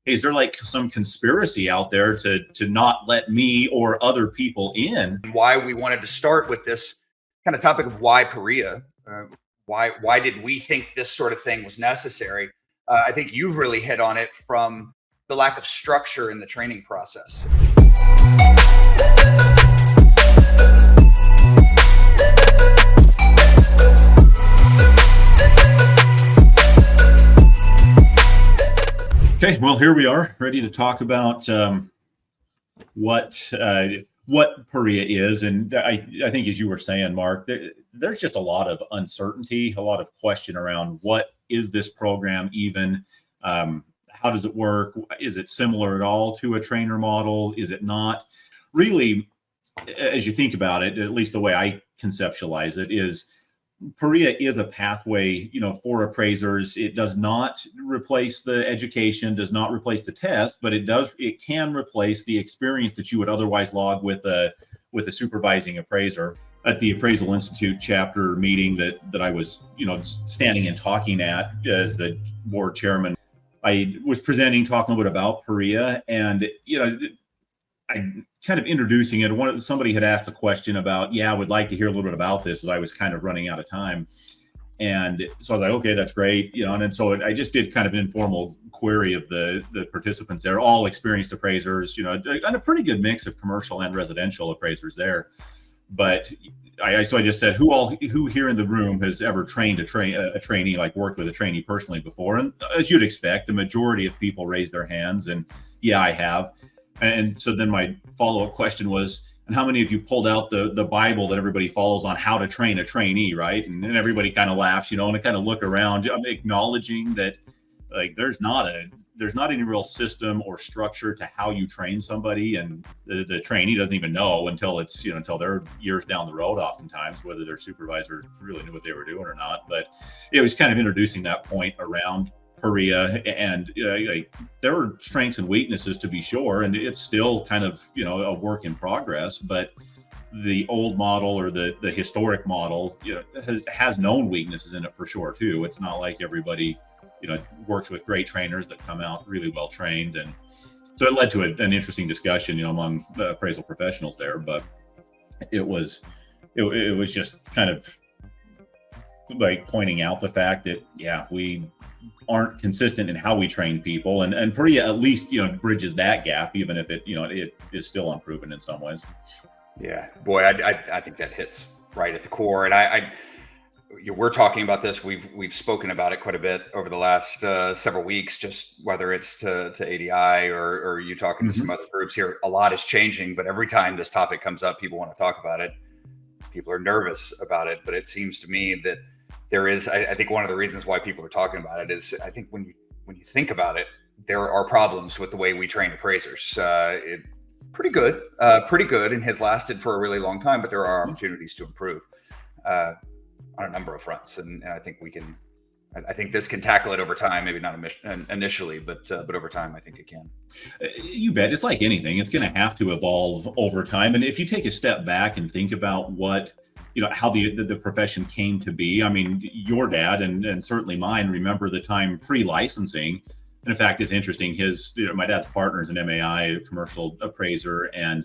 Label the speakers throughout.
Speaker 1: hey, is there like some conspiracy out there to not let me or other people in?
Speaker 2: Why we wanted to start with this kind of topic of why PAREA, why did we think this sort of thing was necessary? I think you've really hit on it from the lack of structure in the training process.
Speaker 1: Okay, well, here we are, ready to talk about what PAREA is, and I think, as you were saying, Mark, there's just a lot of uncertainty, a lot of question around what is this program even, how does it work, is it similar at all to a trainer model, is it not? Really, as you think about it, at least the way I conceptualize it, is PAREA is a pathway, for appraisers. It does not replace the education, does not replace the test, but it can replace the experience that you would otherwise log with a supervising appraiser. At the Appraisal Institute chapter meeting that I was, standing and talking at as the board chairman, I was presenting, talking a little bit about PAREA, and I kind of introducing it. Somebody had asked a question about, I would like to hear a little bit about this, as I was kind of running out of time. And so I was like, okay, that's great. And so I just did kind of an informal query of the participants there, all experienced appraisers, and a pretty good mix of commercial and residential appraisers there. But I just said, who here in the room has ever trained a trainee, like worked with a trainee personally before? And as you'd expect, the majority of people raised their hands, and I have. And so then my follow-up question was, and how many of you pulled out the Bible that everybody follows on how to train a trainee, right? And then everybody kind of laughs, and I kind of look around. I'm acknowledging that, like, there's not any real system or structure to how you train somebody, and the trainee doesn't even know until until they're years down the road, oftentimes, whether their supervisor really knew what they were doing or not. But it was kind of introducing that point around PAREA, and there are strengths and weaknesses, to be sure, and it's still kind of a work in progress. But the old model, or the historic model, has known weaknesses in it for sure too. It's not like everybody works with great trainers that come out really well trained, and so it led to an interesting discussion among the appraisal professionals there. But it was just kind of like pointing out the fact that we aren't consistent in how we train people, and PAREA at least bridges that gap, even if it is still unproven in some ways.
Speaker 2: Yeah, boy, I think that hits right at the core. And we're talking about this. We've spoken about it quite a bit over the last several weeks, just whether it's to ADI or you talking to some other groups here. A lot is changing, but every time this topic comes up, people want to talk about it. People are nervous about it, but it seems to me that there is, I think one of the reasons why people are talking about it is, I think when you think about it, there are problems with the way we train appraisers. Pretty good, and has lasted for a really long time, but there are opportunities to improve on a number of fronts. And I think I think this can tackle it over time, maybe not initially, but over time, I think it can.
Speaker 1: You bet. It's like anything. It's going to have to evolve over time. And if you take a step back and think about how the profession came to be. I mean, your dad and certainly mine remember the time pre-licensing. And in fact, it's interesting. My dad's partner is an MAI, a commercial appraiser, and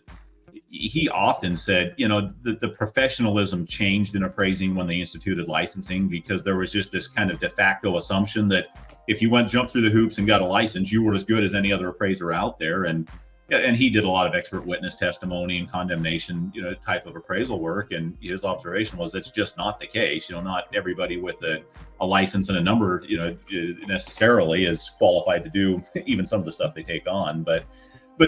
Speaker 1: he often said, the professionalism changed in appraising when they instituted licensing, because there was just this kind of de facto assumption that if you jumped through the hoops and got a license, you were as good as any other appraiser out there. And he did a lot of expert witness testimony and condemnation, type of appraisal work. And his observation was that's just not the case. Not everybody with a license and a number, necessarily is qualified to do even some of the stuff they take on. But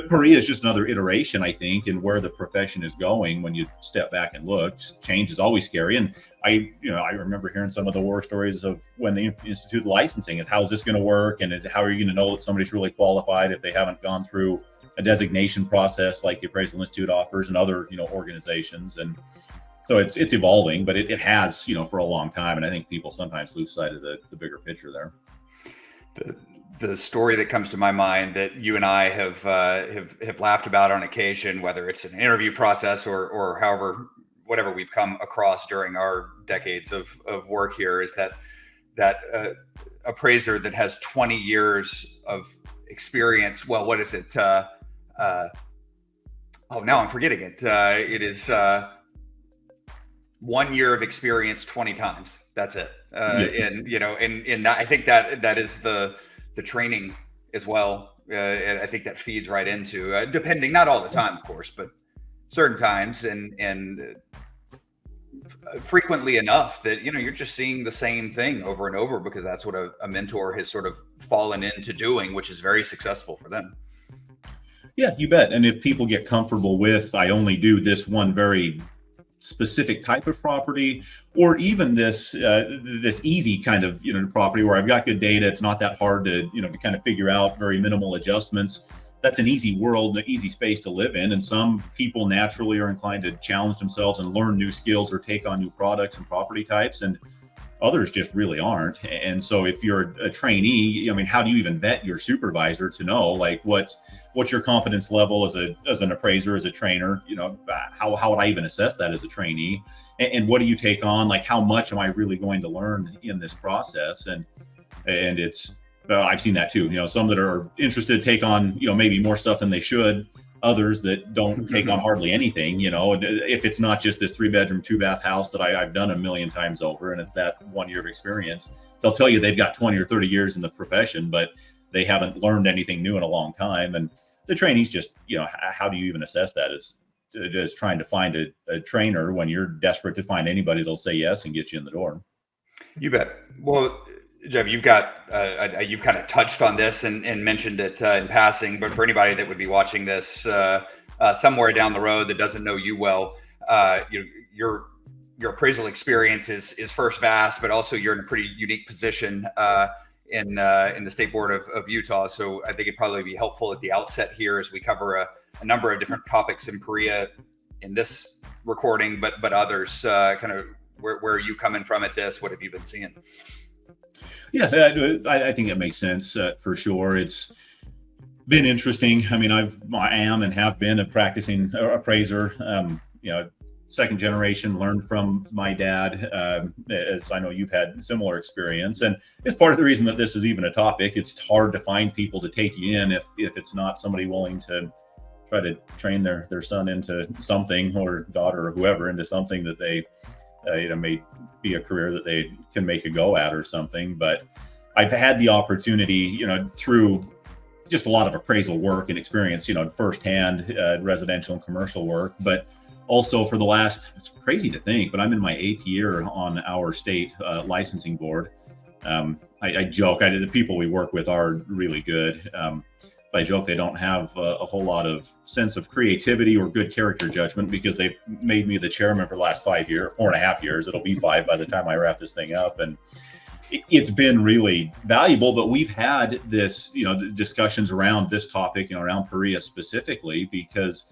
Speaker 1: PAREA is just another iteration, I think, in where the profession is going. When you step back and look, change is always scary. And I remember hearing some of the war stories of when they instituted licensing. Is how's this going to work, and how are you going to know that somebody's really qualified if they haven't gone through a designation process like the Appraisal Institute offers and other, organizations. And so it's evolving, but it has, for a long time. And I think people sometimes lose sight of the bigger picture there.
Speaker 2: The story that comes to my mind that you and I have laughed about on occasion, whether it's an interview process or whatever we've come across during our decades of work here, is that appraiser that has 20 years of experience. Well, what is it? Now I'm forgetting it. It is 1 year of experience 20 times. That's it. And I think that is the training as well. And I think that feeds right into, depending, not all the time, of course, but certain times and frequently enough that, you're just seeing the same thing over and over, because that's what a mentor has sort of fallen into doing, which is very successful for them.
Speaker 1: Yeah, you bet. And if people get comfortable with, I only do this one very specific type of property, or even this easy kind of property where I've got good data, it's not that hard to to kind of figure out, very minimal adjustments. That's an easy world, an easy space to live in. And some people naturally are inclined to challenge themselves and learn new skills or take on new products and property types, and others just really aren't. And so if you're a trainee, how do you even vet your supervisor to know, like, what's your competence level as an appraiser, as a trainer? How would I even assess that as a trainee? And what do you take on? Like, how much am I really going to learn in this process? And it's, I've seen that too. Some that are interested take on, maybe more stuff than they should. Others that don't take on hardly anything, if it's not just this 3-bedroom, 2-bath house that I've done a million times over, and it's that 1 year of experience. They'll tell you they've got 20 or 30 years in the profession, but they haven't learned anything new in a long time. And the trainees just, how do you even assess that? Is just trying to find a trainer when you're desperate to find anybody that'll say yes and get you in the door. You
Speaker 2: bet. Well, Jeff, you've got you've kind of touched on this and mentioned it in passing, but for anybody that would be watching this somewhere down the road that doesn't know you well, your appraisal experience is first vast, but also you're in a pretty unique position in the State Board of Utah. So I think it'd probably be helpful at the outset here as we cover a number of different topics in PAREA in this recording, but others, kind of where are you coming from at this? What have you been seeing?
Speaker 1: Yeah, I think it makes sense for sure. It's been interesting. I am and have been a practicing appraiser. Second generation, learned from my dad, as I know you've had similar experience. And it's part of the reason that this is even a topic. It's hard to find people to take you in if it's not somebody willing to try to train their son into something, or daughter or whoever into something that they may be a career that they can make a go at or something. But I've had the opportunity, through just a lot of appraisal work and experience, firsthand, residential and commercial work, but also for the last, it's crazy to think, but I'm in my 8th year on our state licensing board. I joke, the people we work with are really good. But I joke they don't have a whole lot of sense of creativity or good character judgment, because they've made me the chairman for the last 4.5 years. It'll be 5 by the time I wrap this thing up. And it's been really valuable, but we've had this, the discussions around this topic, around PAREA specifically, because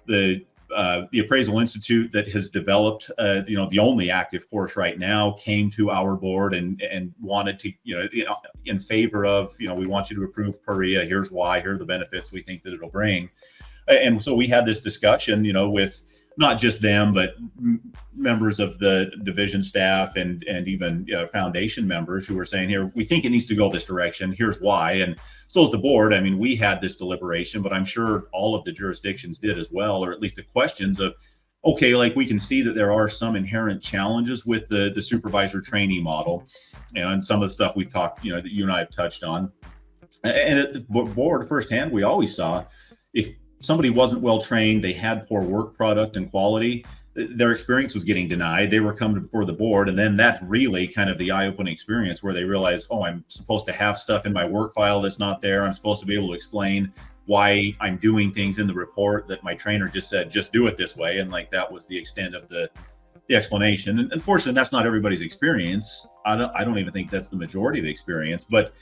Speaker 1: the Appraisal Institute that has developed, the only active course right now, came to our board and wanted to, in favor of, we want you to approve PAREA. Here's why. Here are the benefits we think that it'll bring. And so we had this discussion, with not just them, but members of the division staff and even foundation members who were saying, here, we think it needs to go this direction. Here's why. And so as the board, we had this deliberation, but I'm sure all of the jurisdictions did as well, or at least the questions of, okay, like, we can see that there are some inherent challenges with the supervisor trainee model, and some of the stuff we've talked, that you and I have touched on. And at the board firsthand, we always saw, if somebody wasn't well trained, they had poor work product and quality, their experience was getting denied. They were coming before the board, and then that's really kind of the eye-opening experience where they realize, oh, I'm supposed to have stuff in my work file that's not there. I'm supposed to be able to explain why I'm doing things in the report that my trainer just said, just do it this way. And like, that was the extent of the explanation. And unfortunately, that's not everybody's experience. I don't even think that's the majority of the experience, but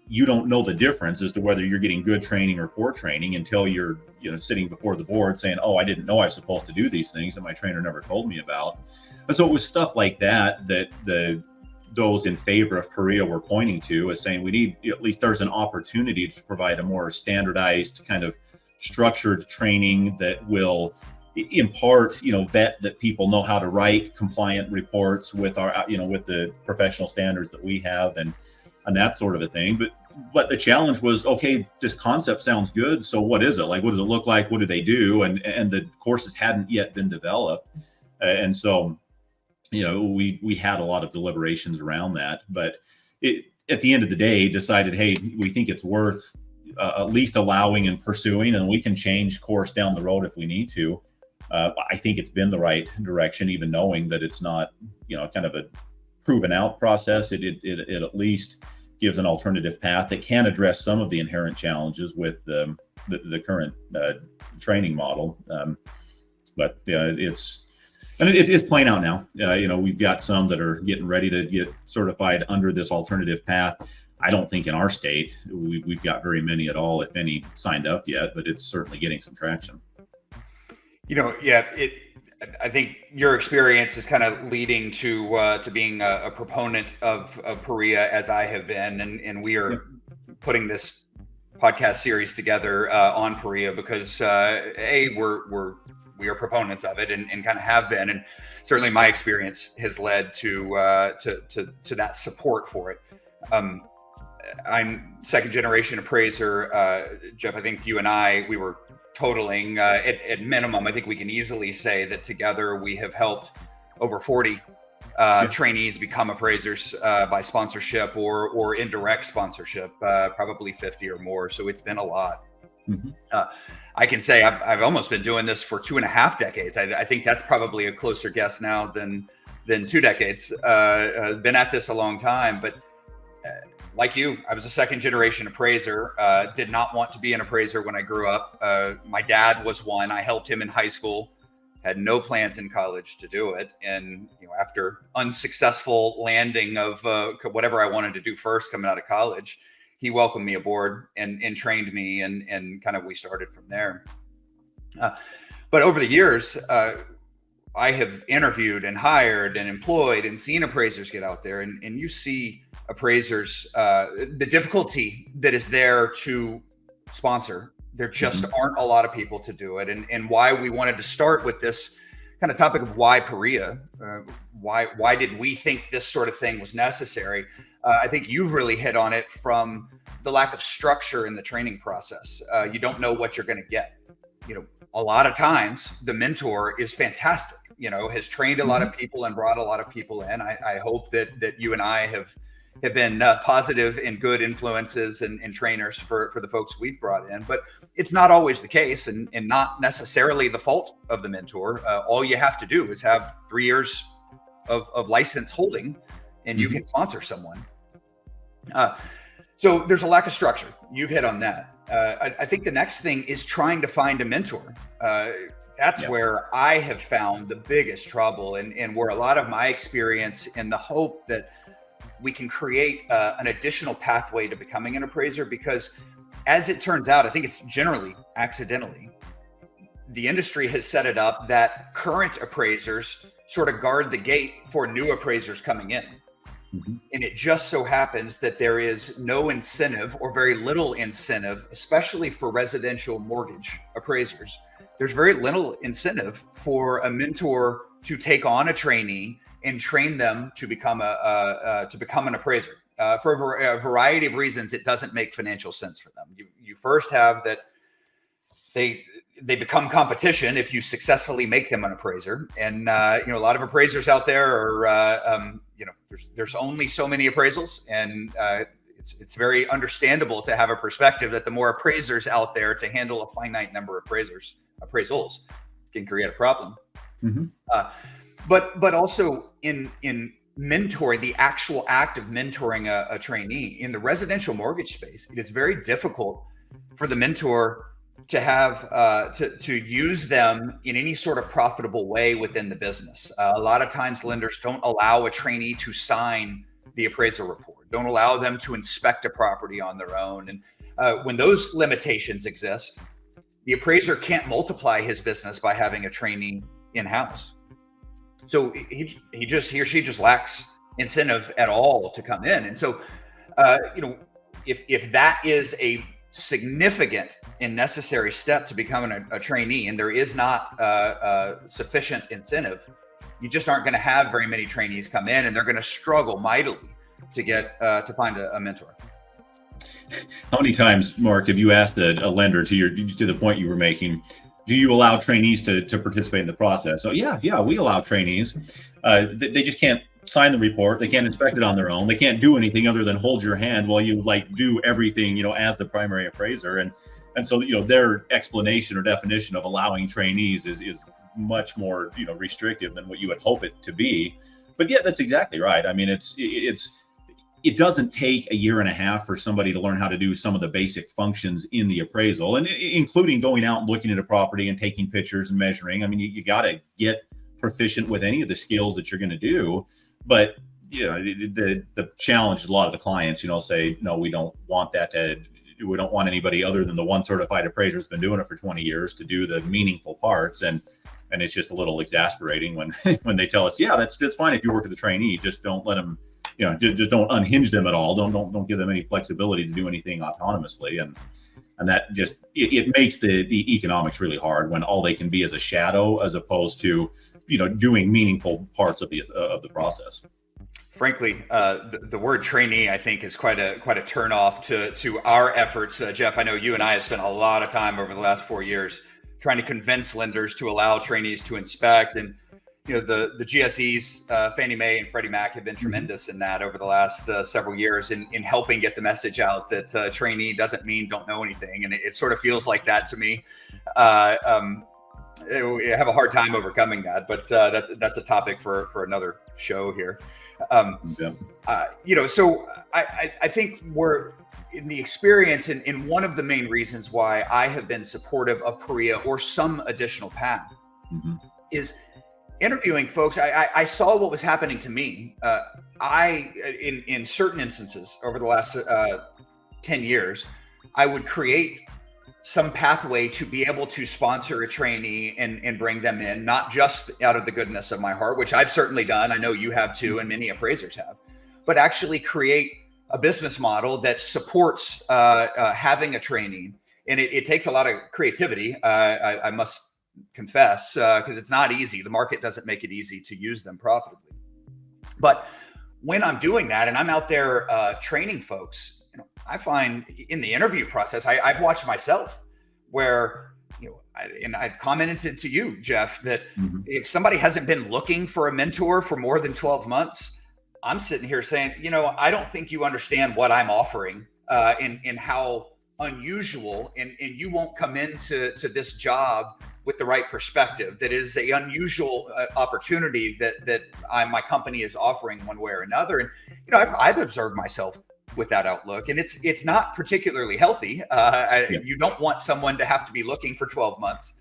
Speaker 1: you don't know the difference as to whether you're getting good training or poor training until you're, sitting before the board saying, oh, I didn't know I was supposed to do these things that my trainer never told me about. And so it was stuff like that those in favor of PAREA were pointing to as saying, we need, at least there's an opportunity to provide a more standardized kind of structured training that will in part, vet that people know how to write compliant reports with our, with the professional standards that we have. And and that sort of a thing. But the challenge was, okay, this concept sounds good. So what is it? Like, what does it look like? What do they do? And the courses hadn't yet been developed. And so, we had a lot of deliberations around that, but at the end of the day, decided, hey, we think it's worth at least allowing and pursuing, and we can change course down the road if we need to. I think it's been the right direction, even knowing that it's not, kind of a proven out process. It at least gives an alternative path that can address some of the inherent challenges with the current training model. But it's playing out now. We've got some that are getting ready to get certified under this alternative path. I don't think in our state we've got very many at all, if any, signed up yet, but it's certainly getting some traction.
Speaker 2: I think your experience is kind of leading to being a proponent of PAREA, as I have been, and we are putting this podcast series together on PAREA because we are proponents of it and kind of have been, and certainly my experience has led to that support for it. I'm second generation appraiser. Jeff, I think you and we were totaling at minimum, I think we can easily say that together we have helped over 40 trainees become appraisers by sponsorship or indirect sponsorship, probably 50 or more. So it's been a lot. Mm-hmm. I can say I've almost been doing this for 2.5 decades. I think that's probably a closer guess now than 2 decades. Been at this a long time, but like you, I was a second generation appraiser, did not want to be an appraiser when I grew up. My dad was one. I helped him in high school, had no plans in college to do it. And after unsuccessful landing of whatever I wanted to do first coming out of college, he welcomed me aboard and trained me, and kind of we started from there. But over the years, I have interviewed and hired and employed and seen appraisers get out there, and you see appraisers, the difficulty that is there to sponsor. There just aren't a lot of people to do it, and why we wanted to start with this kind of topic of why PAREA, why did we think this sort of thing was necessary? I think you've really hit on it from the lack of structure in the training process. You don't know what you're going to get. A lot of times the mentor is fantastic, has trained a lot of people and brought a lot of people in. I hope that you and I have been positive and good influences and trainers for the folks we've brought in, but it's not always the case, and not necessarily the fault of the mentor. All you have to do is have 3 years of license holding, and you can sponsor someone. So there's a lack of structure. You've hit on that. I think the next thing is trying to find a mentor. That's where I have found the biggest trouble, and where a lot of my experience in the hope that we can create an additional pathway to becoming an appraiser, because as it turns out, I think it's generally accidentally, the industry has set it up that current appraisers sort of guard the gate for new appraisers coming in. And it just so happens that there is no incentive, or very little incentive, especially for residential mortgage appraisers. There's very little incentive for a mentor to take on a trainee and train them to become an appraiser. For a variety of reasons, it doesn't make financial sense for them. You first have that they become competition if you successfully make them an appraiser, and a lot of appraisers out there are there's only so many appraisals, and it's very understandable to have a perspective that the more appraisers out there to handle a finite number of appraisals can create a problem. But also in mentoring, the actual act of mentoring a trainee in the residential mortgage space, it is very difficult for the mentor to have to use them in any sort of profitable way within the business. A lot of times lenders don't allow a trainee to sign the appraisal report, don't allow them to inspect a property on their own. And when those limitations exist, the appraiser can't multiply his business by having a trainee in-house. So he or she just lacks incentive at all to come in. And so, if that is a significant and necessary step to becoming a trainee, and there is not sufficient incentive, you just aren't going to have very many trainees come in, and they're going to struggle mightily to get to find a mentor?
Speaker 1: How many times, Mark, have you asked a lender to the point you were making, do you allow trainees to participate in the process? So yeah, we allow trainees. They just can't sign the report. They can't inspect it on their own. They can't do anything other than hold your hand while you do everything, as the primary appraiser. And so, their explanation or definition of allowing trainees is much more, restrictive than what you would hope it to be. But yeah, that's exactly right. I mean, it doesn't take a year and a half for somebody to learn how to do some of the basic functions in the appraisal, and including going out and looking at a property and taking pictures and measuring. I mean, you got to get proficient with any of the skills that you're going to do. But the challenge is a lot of the clients, say, no, we don't want we don't want anybody other than the one certified appraiser who's been doing it for 20 years to do the meaningful parts. And it's just a little exasperating when when they tell us, yeah, that's fine if you work with a trainee, just don't let them, just don't unhinge them at all. Don't give them any flexibility to do anything autonomously. And that just, it makes the economics really hard when all they can be is a shadow, as opposed to, doing meaningful parts of the process.
Speaker 2: Frankly, the word trainee, I think, is quite a turnoff to our efforts. Jeff, I know you and I have spent a lot of time over the last 4 years trying to convince lenders to allow trainees to inspect. And the GSEs, Fannie Mae and Freddie Mac, have been tremendous in that over the last several years in helping get the message out that trainee doesn't mean don't know anything. And it sort of feels like that to me. I have a hard time overcoming that, but that's a topic for another show here. So I think we're in the experience, and one of the main reasons why I have been supportive of PAREA or some additional path is interviewing folks. I saw what was happening to me. In certain instances over the last 10 years, I would create some pathway to be able to sponsor a trainee and bring them in, not just out of the goodness of my heart, which I've certainly done. I know you have too, and many appraisers have, but actually create a business model that supports having a trainee. And it takes a lot of creativity, I must confess, because it's not easy. The market doesn't make it easy to use them profitably. But when I'm doing that and I'm out there training folks, I find in the interview process, I've watched myself where, and I've commented to you, Jeff, that if somebody hasn't been looking for a mentor for more than 12 months, I'm sitting here saying, I don't think you understand what I'm offering and how unusual, and you won't come into this job with the right perspective. That it is an unusual opportunity that my company is offering one way or another. And, I've observed myself with that outlook, and it's not particularly healthy. You don't want someone to have to be looking for 12 months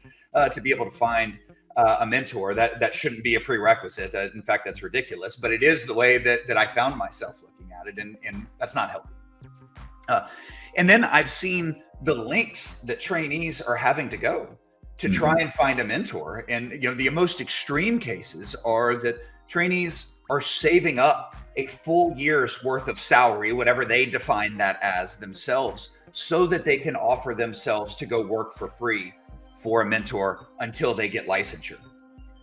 Speaker 2: to be able to find a mentor. That shouldn't be a prerequisite. In fact, that's ridiculous, but it is the way that I found myself looking at it, and that's not healthy. And then I've seen the lengths that trainees are having to go to try and find a mentor. And, the most extreme cases are that trainees are saving up a full year's worth of salary, whatever they define that as themselves, so that they can offer themselves to go work for free for a mentor until they get licensure.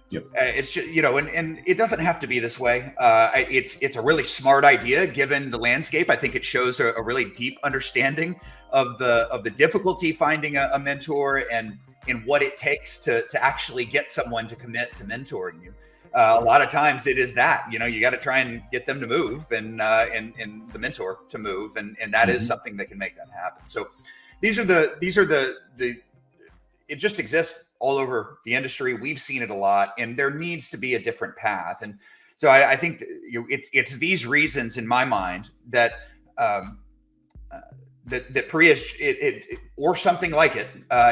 Speaker 1: Yep.
Speaker 2: It's just, and it doesn't have to be this way. It's a really smart idea given the landscape. I think it shows a really deep understanding of the difficulty finding a mentor and what it takes to actually get someone to commit to mentoring you. A lot of times it is that, you got to try and get them to move and the mentor to move. And that is something that can make that happen. So these are the it just exists all over the industry. We've seen it a lot, and there needs to be a different path. And so I think it's these reasons in my mind that that PAREA or something like it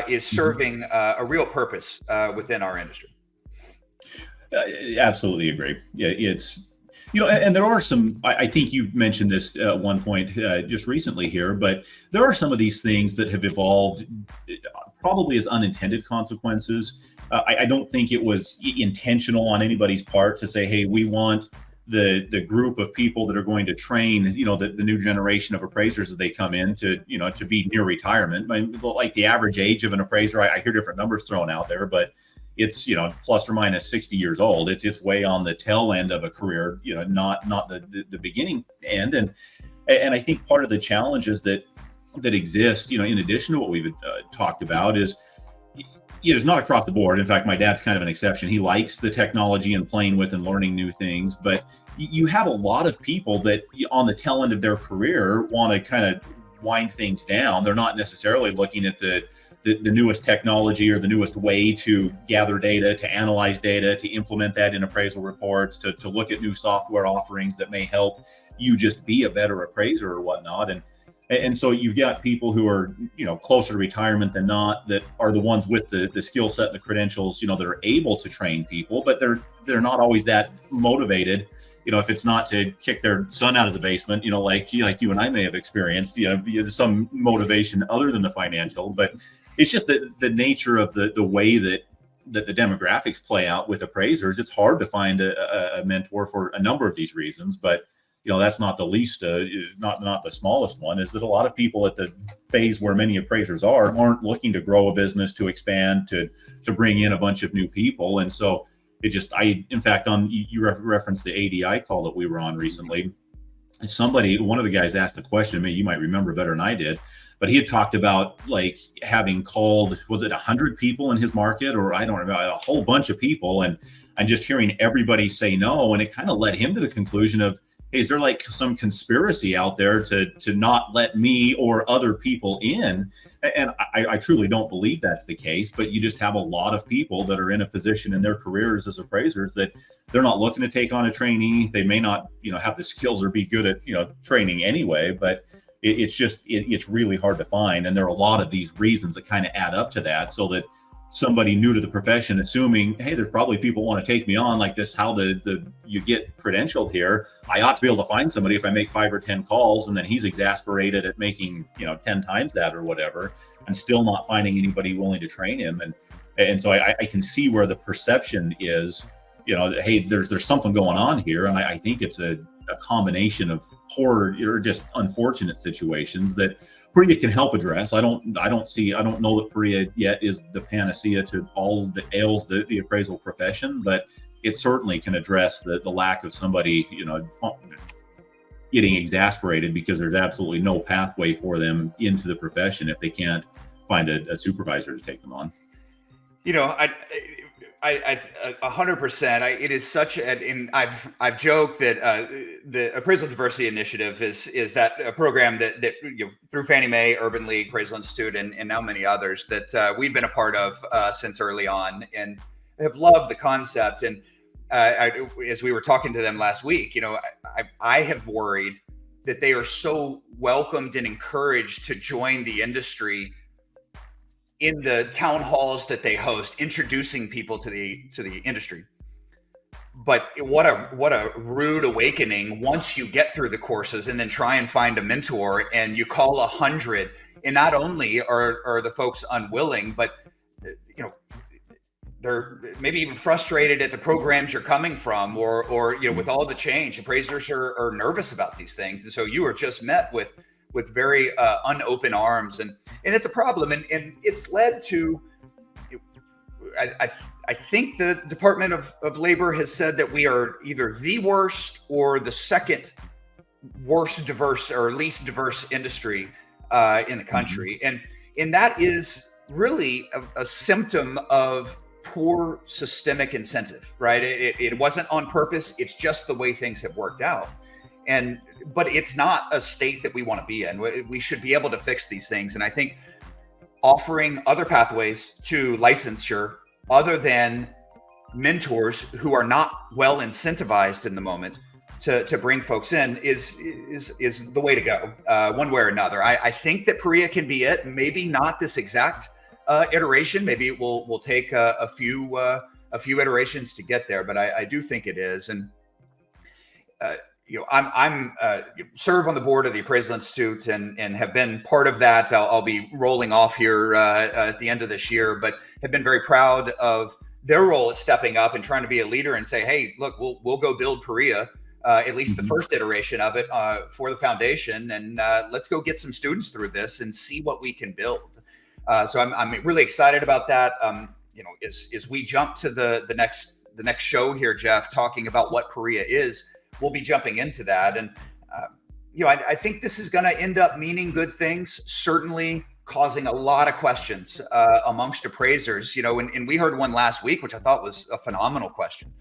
Speaker 2: is serving a real purpose within our industry.
Speaker 1: Absolutely agree. Yeah, it's and there are some. I think you mentioned this at one point just recently here, but there are some of these things that have evolved probably as unintended consequences. I don't think it was intentional on anybody's part to say, hey, we want the group of people that are going to train, the new generation of appraisers as they come in to be near retirement. Like the average age of an appraiser, I hear different numbers thrown out there, but it's, plus or minus 60 years old. It's way on the tail end of a career, not the beginning end. And I think part of the challenges that exist, in addition to what we've talked about, is it's not across the board. In fact, my dad's kind of an exception. He likes the technology and playing with and learning new things. But you have a lot of people that on the tail end of their career want to kind of wind things down. They're not necessarily looking at the newest technology or the newest way to gather data, to analyze data, to implement that in appraisal reports, to look at new software offerings that may help you just be a better appraiser or whatnot. And so you've got people who are, closer to retirement than not, that are the ones with the skill set and the credentials, that are able to train people, but they're not always that motivated. If it's not to kick their son out of the basement, like you and I may have experienced, some motivation other than the financial. But it's just the nature of the way that the demographics play out with appraisers. It's hard to find a mentor for a number of these reasons, but that's not the least, not the smallest one, is that a lot of people at the phase where many appraisers aren't looking to grow a business, to expand, to bring in a bunch of new people. And so in fact, you referenced the ADI call that we were on recently. One of the guys asked a question, maybe you might remember better than I did, but he had talked about like having called, was it 100 people in his market, or I don't remember, a whole bunch of people, and just hearing everybody say no. And it kind of led him to the conclusion of, hey, is there like some conspiracy out there to not let me or other people in? And I truly don't believe that's the case, but you just have a lot of people that are in a position in their careers as appraisers that they're not looking to take on a trainee. They may not, have the skills or be good at, training anyway, but it's really hard to find. And there are a lot of these reasons that kind of add up to that, so that somebody new to the profession, assuming, hey, there's probably people want to take me on, like this, how you get credentialed here. I ought to be able to find somebody if I make 5 or 10 calls, and then he's exasperated at making, 10 times that or whatever, and still not finding anybody willing to train him. And so I can see where the perception is, hey, there's something going on here. And I think it's a combination of poor or just unfortunate situations that PAREA can help address. I don't know that PAREA yet is the panacea to all that ails the appraisal profession, but it certainly can address the lack of somebody, getting exasperated because there's absolutely no pathway for them into the profession if they can't find a supervisor to take them on.
Speaker 2: I 100%. It is such and I've joked that the Appraisal Diversity Initiative is that a program that through Fannie Mae, Urban League, Appraisal Institute, and now many others that we've been a part of since early on, and have loved the concept. And as we were talking to them last week, I have worried that they are so welcomed and encouraged to join the industry in the town halls that they host, introducing people to the industry. But what a rude awakening once you get through the courses and then try and find a mentor, and you call 100, and not only are the folks unwilling, but they're maybe even frustrated at the programs you're coming from, or with all the change. Appraisers are nervous about these things, and so you are just met with very unopen arms, and it's a problem, and it's led to. I think the Department of Labor has said that we are either the worst or the second worst diverse or least diverse industry in the country, and that is really a symptom of poor systemic incentive, right? It wasn't on purpose. It's just the way things have worked out. But it's not a state that we want to be in. We should be able to fix these things. And I think offering other pathways to licensure other than mentors who are not well incentivized in the moment to bring folks in is the way to go, one way or another. I think that PAREA can be it. Maybe not this exact iteration. Maybe it will take a few iterations to get there, but I do think it is. And I'm serve on the board of the Appraisal Institute and have been part of that. I'll be rolling off here at the end of this year, but have been very proud of their role at stepping up and trying to be a leader and say, hey, look, we'll go build PAREA, at least the first iteration of it for the foundation, and let's go get some students through this and see what we can build. So I'm really excited about that. as we jump to the next show here, Jeff, talking about what PAREA is, we'll be jumping into that. And I think this is going to end up meaning good things, certainly causing a lot of questions amongst appraisers, and we heard one last week, which I thought was a phenomenal question,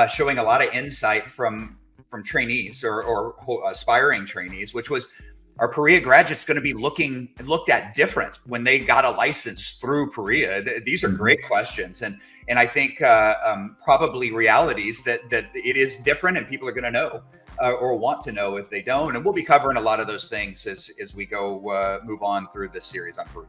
Speaker 2: showing a lot of insight from trainees or aspiring trainees, which was, are PAREA graduates going to be looked at different when they got a license through PAREA? These are great questions. And I think probably realities that it is different, and people are going to know or want to know if they don't. And we'll be covering a lot of those things as we go move on through this series on PAREA.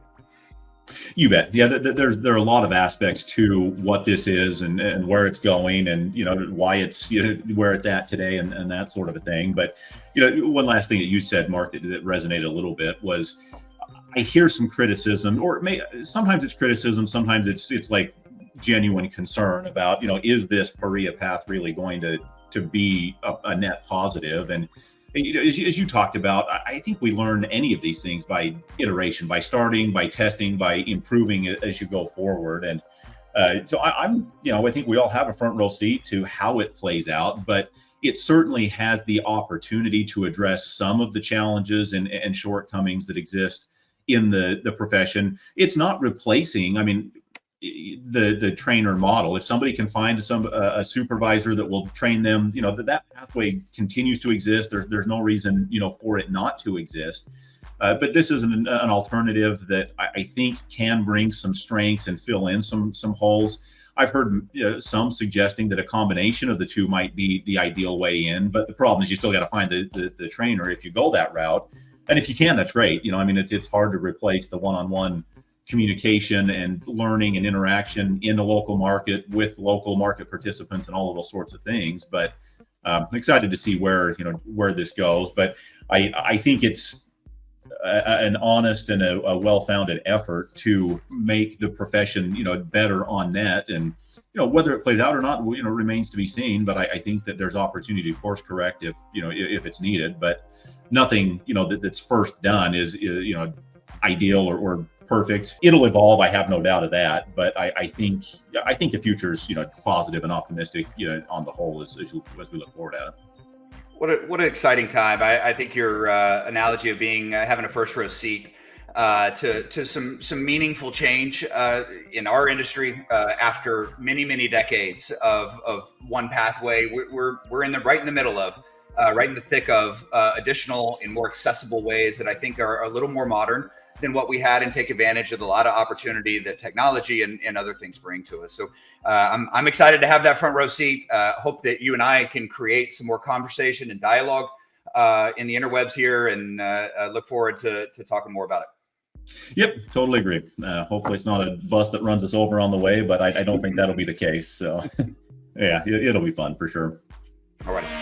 Speaker 1: You bet. Yeah, there are a lot of aspects to what this is and where it's going, and why it's where it's at today, and that sort of a thing. But one last thing that you said, Mark, that resonated a little bit was, I hear some criticism, or sometimes it's criticism, sometimes it's like genuine concern about is this PAREA path really going to be a net positive? And as you talked about, I think we learn any of these things by iteration, by starting, by testing, by improving it as you go forward. And so I think we all have a front row seat to how it plays out, but it certainly has the opportunity to address some of the challenges and shortcomings that exist in the profession. It's not replacing, the trainer model. If somebody can find a supervisor that will train them, that pathway continues to exist. There's no reason, for it not to exist. But this is an alternative that I think can bring some strengths and fill in some holes. I've heard some suggesting that a combination of the two might be the ideal way in, but the problem is you still got to find the trainer if you go that route. And if you can, that's great. It's hard to replace the one-on-one communication and learning and interaction in the local market with local market participants and all of those sorts of things. But I'm excited to see where this goes. But I think it's an honest and a well-founded effort to make the profession better on net. And whether it plays out or not remains to be seen. But I think that there's opportunity to course correct if it's needed. But nothing that's first done is ideal or perfect. It'll evolve. I have no doubt of that. But I think the future is positive and optimistic on the whole as we look forward at it.
Speaker 2: What an exciting time! I think your analogy of having a first row seat to some meaningful change in our industry after many decades of one pathway. We're right in the middle of. Right in the thick of additional and more accessible ways that I think are a little more modern than what we had, and take advantage of a lot of opportunity that technology and other things bring to us. So I'm excited to have that front row seat. Hope that you and I can create some more conversation and dialogue in the interwebs here, and look forward to talking more about it.
Speaker 1: Yep, totally agree. Hopefully it's not a bus that runs us over on the way, but I don't think that'll be the case. So yeah, it'll be fun for sure.
Speaker 2: All right.